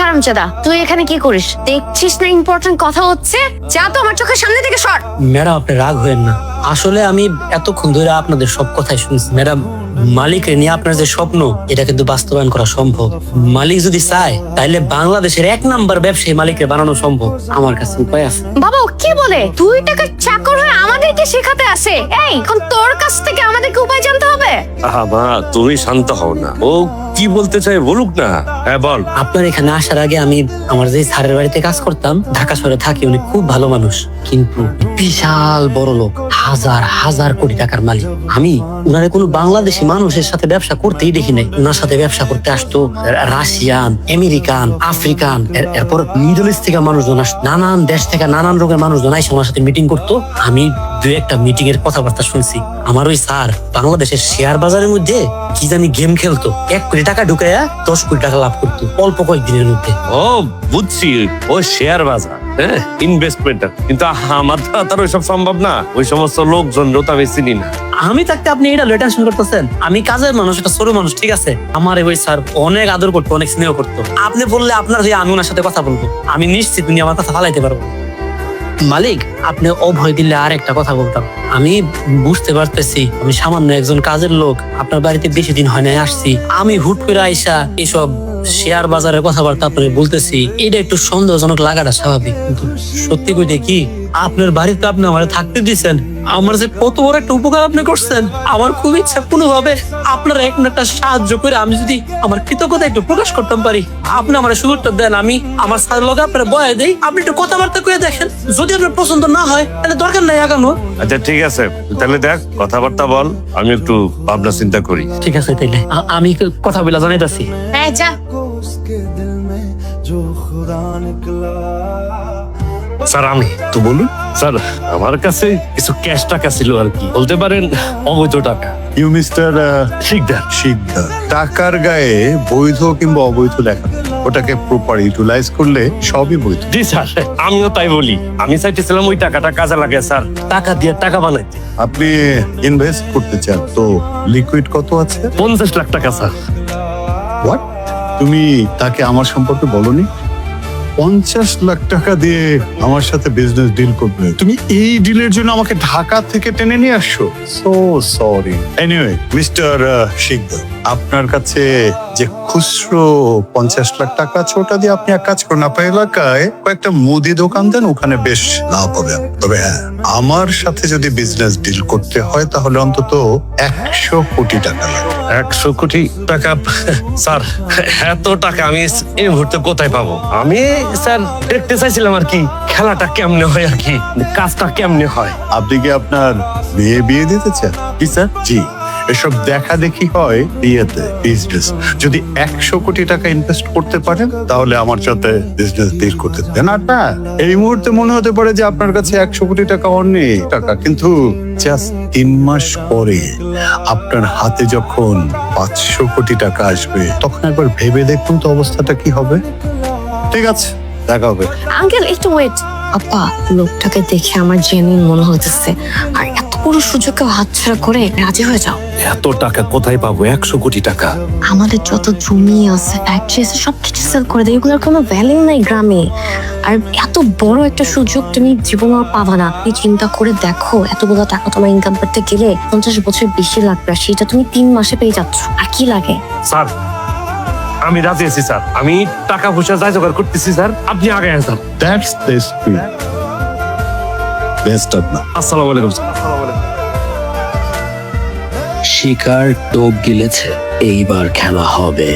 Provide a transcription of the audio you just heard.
হারামজাদা, তুই এখানে কি করিস? দেখছিস না ইম্পর্টেন্ট কথা হচ্ছে? যা তো আমার চোখের সামনে থেকে সর। ম্যাডাম আপনি রাগ হয়েন না, আসলে আমি এতক্ষণ ধরে আপনাদের সব কথাই শুনছি। ম্যাডাম, মালিকের নিয়ে আপনার যে স্বপ্ন, এটা কিন্তু বাস্তবায়ন করা সম্ভব। মালিক যদি চায় তাহলে বাংলাদেশের 1 নাম্বার ব্যবসায়ী মালিকের বানানো সম্ভব। আমার কাছে উপায় আছে। বাবা ও কি বলে? 2 টাকার চাকর হয়ে আমাদেরকে শেখাতে আসে? এই এখন তোর কাছ থেকে আমাদেরকে উপায় জানতে হবে? মা, তুমি শান্ত হও না। ও কি বলতে চাই বলুক না। হ্যাঁ বল। আপনার এখানে আসার আগে আমি আমার যে স্যারের বাড়িতে কাজ করতাম, ঢাকা শহরে থাকি, উনি খুব ভালো মানুষ, কিন্তু বিশাল বড় লোক, হাজার হাজার কোটি টাকার মালিক। আমি উনারে কোনো বাংলাদেশি মানুষের সাথে ব্যবসা করতেই দেখি নাই। উনার সাথে ব্যবসা করতে আসতো রাশিয়ান, আমেরিকান, আফ্রিকান, এরপর মিডল ইস্ট থেকে মানুষজন আসতো, নানান দেশ থেকে নানান রোগের মানুষজন এসে ওনার সাথে মিটিং করতো। আমি 2-1টা মিটিং এর কথাবার্তা শুনছি। আমার ওই স্যার বাংলাদেশের শেয়ার বাজারের মধ্যে কি জানি গেম খেলতো, 1 কোটি টাকা ঢুকাইয়া 10 কোটি টাকা লাভ করতো অল্প কয়েকদিনের মধ্যে। ও বুঝছি, ও শেয়ার বাজার, হ্যাঁ, ইনভেস্টমেন্ট। কিন্তু আমার তার ওইসব সম্ভব না। ওই সমস্ত লোকজন তো আমি চিনি না। আমি থাকতে আপনি এটা টেনশন করতেছেন? আমি কাজের মানুষ, একটা ছোট মানুষ, ঠিক আছে? আমার ওই স্যার অনেক আদর করতো, অনেক স্নেহ করতো। আপনি বললে আপনার হয়ে আমি ওনার সাথে কথা বলবো। আমি নিশ্চিত উনি আমার কথা ফালাইতে পারবো। মালিক, আপনি অভয় দিলে আর একটা কথা বলতাম। আমি বুঝতে পারতেছি আমি সামান্য একজন কাজের লোক, আপনার বাড়িতে বেশি দিন হয় না আসছি। আমি হুট করে আইসা এসব শেয়ার বাজারের কথাবার্তা আপনাকে বলতেছি, এটা একটু সন্দেহজনক লাগাটা স্বাভাবিক। কিন্তু সত্যি কইতে কি, আপনার বাড়িতে আপনি আমার থাকতে দিচ্ছেন, আমার যে কত বড় একটা উপকার আপনি করছেন। আমার খুব ইচ্ছা কোনোভাবে আপনার একটা সাহায্য করে আমি যদি আমার কৃতজ্ঞতা একটু প্রকাশ করতাম পারি। আপনি আমার সুযোগটা দেন, আমি আমার স্যার লগে আপনার বয়ে দেই, আপনি একটু কথাবার্তা করে দেখেন। যদি আপনার পছন্দ না হয় তাহলে দরকার নাই আগানো। আচ্ছা ঠিক আছে, তাহলে দেখ কথাবার্তা বল, আমি একটু ভাবনা চিন্তা করি। ঠিক আছে, তাইলে আমি কথা বলে জানাইতাছি। হ্যাঁ যা। স্যার আমি তো বলুন। স্যার আমার কাছে কিছু ক্যাশ টাকা ছিল আর কি, বলতে পারেন অবৈধ টাকা। You mister Sikdar. শিকদার, টাকার গায়ে বৈধ কিংবা অবৈধ লেখা থাকে। ওটাকে প্রপার ইউটিলাইজ করলে সবই বৈধ। জি স্যার, আমিও তাই বলি। আমি চাইতেছিলাম ওই টাকাটা কাজে লাগে স্যার, টাকা দিয়ে টাকা বানাইতে। আপনি ইনভেস্ট করতে চান তো লিকুইড কত আছে? 50 লাখ টাকা স্যার। হোয়াট? তুমি তাকে আমার সম্পর্কে বলনি? 50 লাখ টাকা দিয়ে আমার সাথে বিজনেস ডিল করবে? তুমি এই ডিলের জন্য আমাকে ঢাকা থেকে টেনে নিয়ে আসছো? So sorry. Anyway mister Sikdar, আপনার কাছে যে খুচরো 50 লাখ টাকা আছে, ওটা দিয়ে আপনি এক কাজ করুন, আপনার এলাকায় কয়েকটা মুদি দোকান দেন, ওখানে বেশ লাভ হবে। তবে হ্যাঁ, আমার সাথে যদি বিজনেস ডিল করতে হয় তাহলে অন্তত 100 কোটি টাকা লাগবে। 100 কোটি টাকা? স্যার এত টাকা আমি এই মুহূর্তে কোথায় পাবো? আমি স্যার দেখতে চাইছিলাম আর কি খেলাটা কেমনে হয়, আর কি কাজটা কেমনে হয়। আপনি কি আপনার মেয়ে বিয়ে দিতে চান? কি স্যার? জি, এসব দেখা দেখি হয় বিয়েতে। বিজনেস যদি 100 কোটি টাকা ইনভেস্ট করতে পারেন তাহলে আমার সাথে বিজনেস ডিল করতে দেন। আর না, এই মুহূর্তে মনে হতে পারে যে আপনার কাছে 100 কোটি টাকা অনেক টাকা, কিন্তু জাস্ট 3 মাস পরে আপনার হাতে যখন 500 কোটি টাকা আসবে, তখন একবার ভেবে দেখুন তো অবস্থাটা কি হবে। ঠিক আছে, দেখা হবে। আঙ্কেল একটু ওয়েট। আপা, লোকটাকে দেখে আমার জেনুইন মনে হইতেছে, আর এত বড় সুযোগকে হাতছাড়া করে রাজি হয়ে যাও। এত টাকা কোথায় পাবো? 100 কোটি টাকা? আমাদের যত জমি আছে, ফ্যাক্টরি আছে, সবকিছু সেল করে দেয়। এগুলোর কোনো ভ্যালু নাই গ্রামে। আর এত বড় একটা সুযোগ তুমি জীবনে আর পাবা না। তুমি চিন্তা করে দেখো, এতগুলো টাকা তোমার ইনকাম করতে গেলে 50 বছর বেশি লাগবে, আর সেটা তুমি 3 মাসে পেয়ে যাচ্ছ। আর কি লাগে? স্যার আমি রাজি আছি স্যার, আমি টাকা পয়সা যাই জোগাড় করতেছি স্যার, আপনি আগে আসেন। That's the spirit. Best of luck. আসসালামু আলাইকুম স্যার। শিকার টোপ গিলেছে, এইবার খেলা হবে।